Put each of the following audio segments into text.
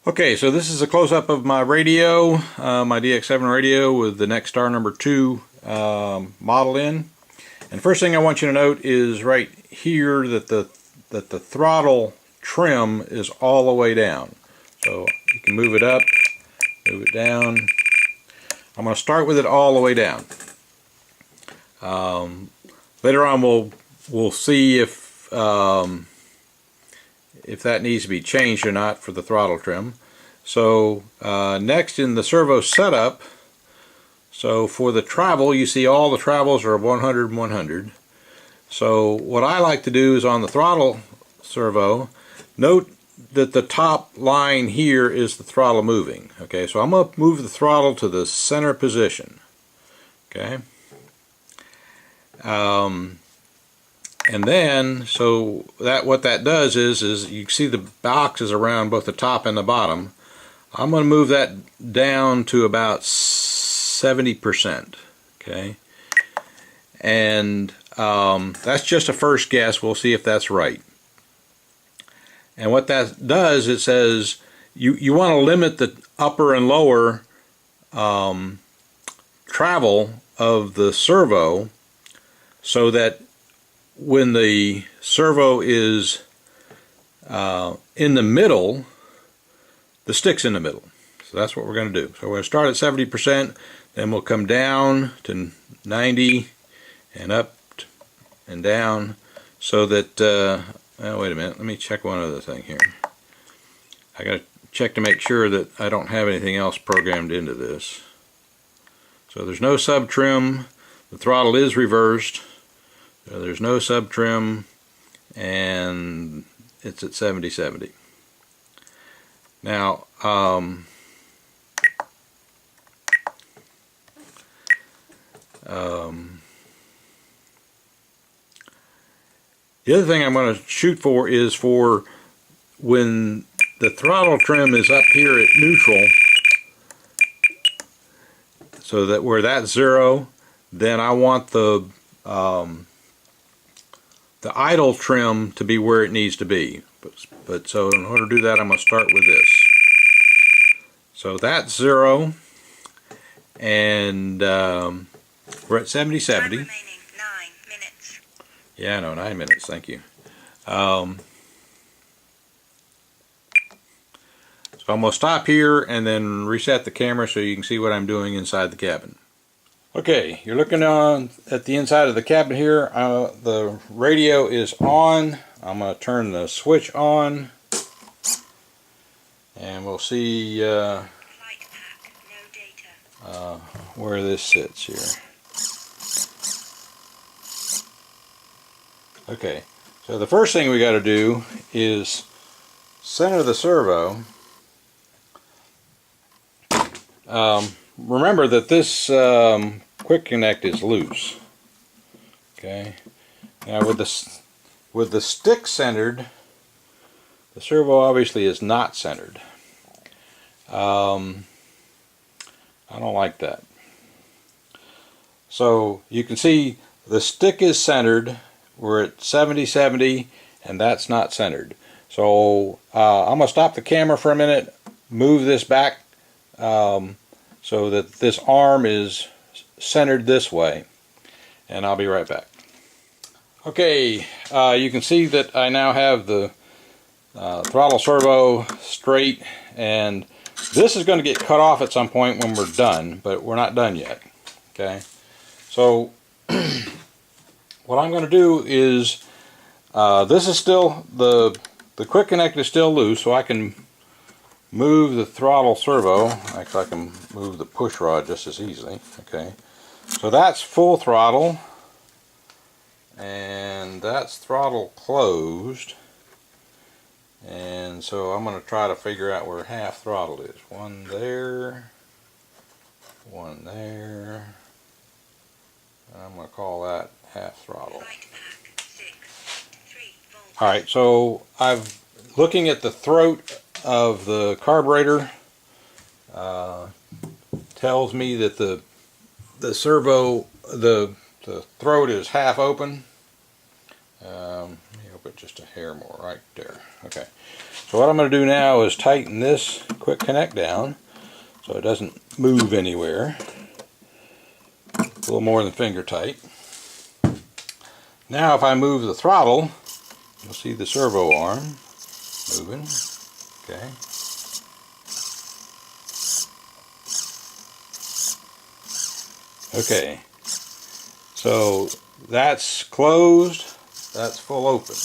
Okay, so this is a close-up of my radio, my DX7 radio with the NexStar number 2 model in. And first thing I want you to note is right here that the throttle trim is all the way down. So you can move it up, move it down. I'm going to start with it all the way down. Later on we'll see if that needs to be changed or not for the throttle trim. So next in the servo setup, so for the travel, you see all the travels are 100 and 100. So what I like to do is on the throttle servo, note that the top line here is the throttle moving. Okay, so I'm going to move the throttle to the center position. Okay. And then, so what that does is you see the boxes around both the top and the bottom. I'm going to move that down to about 70%. Okay, and that's just a first guess. We'll see if that's right. And what that does, it says you want to limit the upper and lower travel of the servo so that when the servo is in the middle, the stick's in the middle. So that's what we're going to do. So we're going to start at 70%, then we'll come down to 90 and up and down so that, oh, wait a minute, let me check one other thing here. I got to check to make sure that I don't have anything else programmed into this. So there's no sub trim, the throttle is reversed. So there's no sub trim, and it's at 70/70. Now, the other thing I'm going to shoot for is for when the throttle trim is up here at neutral, so that where that's 0, then I want the idle trim to be where it needs to be. But so in order to do that, I'm going to start with this. So that's 0, and we're at 70/70. Yeah, no, 9 minutes. Thank you. So I'm going to stop here and then reset the camera so you can see what I'm doing inside the cabin. Okay, you're looking at the inside of the cabin here. The radio is on. I'm going to turn the switch on, and we'll see where this sits here. Okay, so the first thing we got to do is center the servo. Remember that this quick connect is loose. Okay. Now with the stick centered, the servo obviously is not centered. I don't like that. So you can see the stick is centered. We're at 70/70, and that's not centered. So I'm going to stop the camera for a minute, move this back so that this arm is centered this way, and I'll be right back. Okay, you can see that I now have the throttle servo straight, and this is going to get cut off at some point when we're done, but we're not done yet. Okay, so what I'm going to do is this is still the quick connect is still loose, so I can move the throttle servo. Actually, I can move the push rod just as easily. Okay, so that's full throttle, and that's throttle closed, and so I'm going to try to figure out where half throttle is. One there, one there, and I'm going to call that half throttle. Alright, so I've looking at the throat of the carburetor, tells me that the servo, the throat is half open. but just a hair more right there. Okay. So what I'm going to do now is tighten this quick connect down so it doesn't move anywhere. A little more than finger tight. Now if I move the throttle, you'll see the servo arm moving. Okay. Okay. So that's closed. That's full open.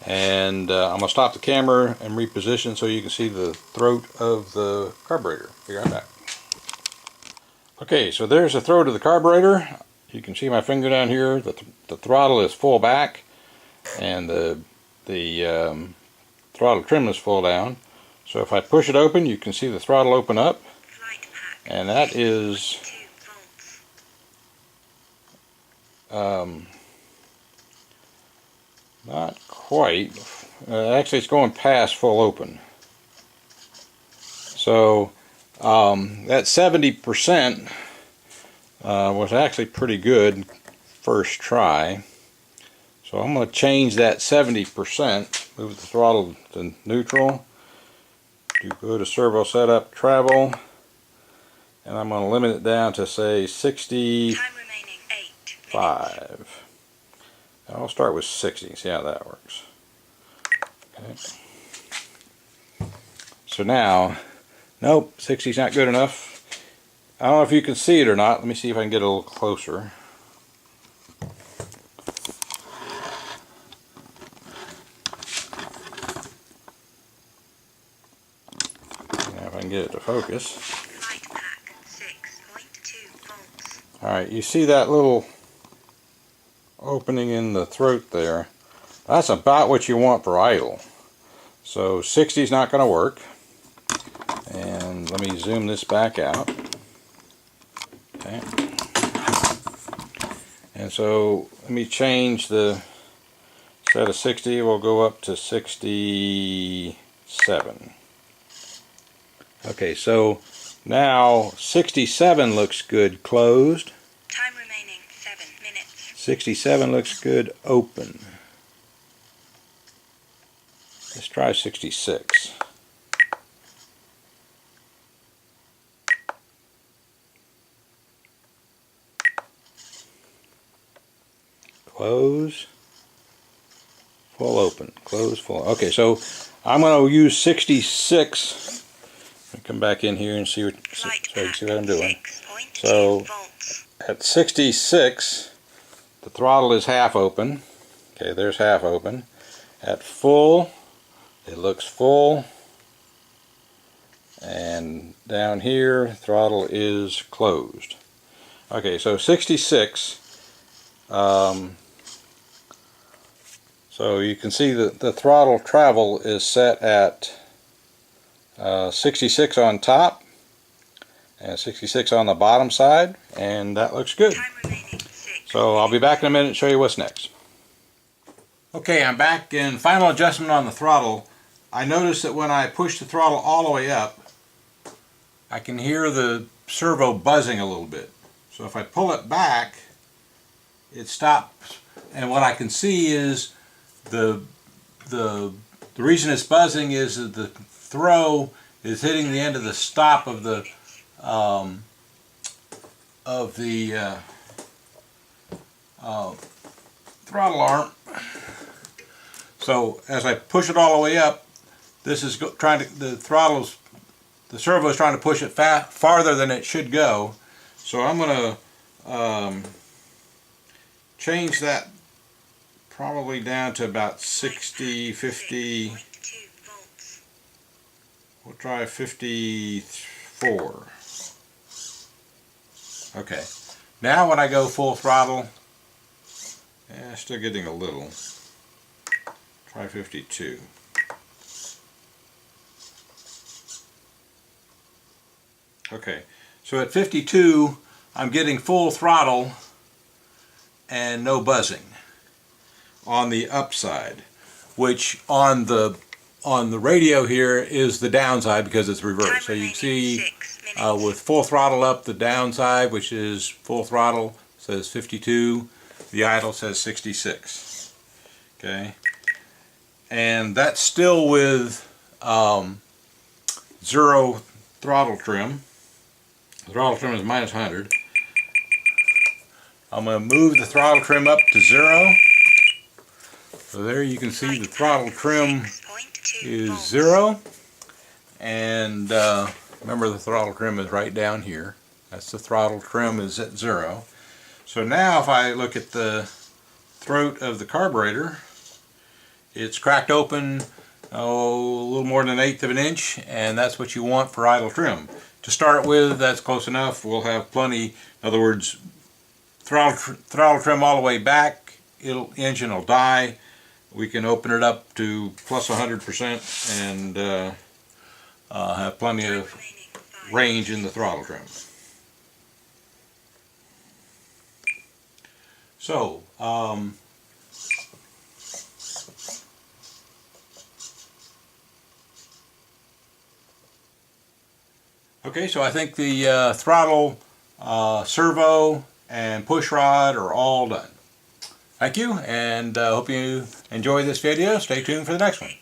And I'm going to stop the camera and reposition so you can see the throat of the carburetor. Be right back. Okay, so there's the throat of the carburetor. You can see my finger down here. The throttle is full back, and the throttle trim is full down. So if I push it open, you can see the throttle open up, and that is not quite. Actually, it's going past full open. So that 70% was actually pretty good first try. So I'm going to change that 70%, move the throttle to neutral, go to servo setup, travel, and I'm going to limit it down to say 65. I'll start with 60, see how that works. Okay. So now, nope, 60's not good enough. I don't know if you can see it or not. Let me see if I can get a little closer. Now if I can get it to focus. Alright, you see that little opening in the throat there? That's about what you want for idle. So 60 is not going to work. And let me zoom this back out. Okay. And so let me change the, instead of 60, we'll go up to 67. Okay, so now 67 looks good closed. Time remaining 7 minutes. 67 looks good open. Let's try 66. Close, full open, close, full. Okay, so I'm going to use 66. Let me come back in here and see what, so you can see what I'm doing. So at 66, the throttle is half open. Okay, there's half open. At full, it looks full. And down here, throttle is closed. Okay, so 66. So you can see that the throttle travel is set at 66 on top and 66 on the bottom side, and that looks good. So I'll be back in a minute and show you what's next. Okay, I'm back in final adjustment on the throttle. I noticed that when I push the throttle all the way up, I can hear the servo buzzing a little bit. So if I pull it back, it stops, and what I can see is the reason it's buzzing is that the throw is hitting the end of the stop of the throttle arm. So as I push it all the way up, this is the servo is trying to push it farther than it should go. So I'm going to change that probably down to about 60, 50. We'll try 54. Okay. Now when I go full throttle, still getting a little. Try 52. Okay. So at 52, I'm getting full throttle and no buzzing on the upside, which on the radio here is the downside because it's reversed. So you can see with full throttle up, the downside, which is full throttle, says 52. The idle says 66. Okay. and that's still with zero throttle trim. The throttle trim is minus 100. I'm going to move the throttle trim up to 0. So there you can see the throttle trim is 0. And remember, the throttle trim is right down here. That's the throttle trim is at 0. So now if I look at the throat of the carburetor, it's cracked open a little more than 1/8 of an inch, and that's what you want for idle trim. To start with, that's close enough. We'll have plenty. In other words, throttle trim all the way back, engine will die. We can open it up to plus 100% and have plenty of range in the throttle trim. So, okay, so I think the throttle, servo, and push rod are all done. Thank you, and hope you enjoy this video. Stay tuned for the next one.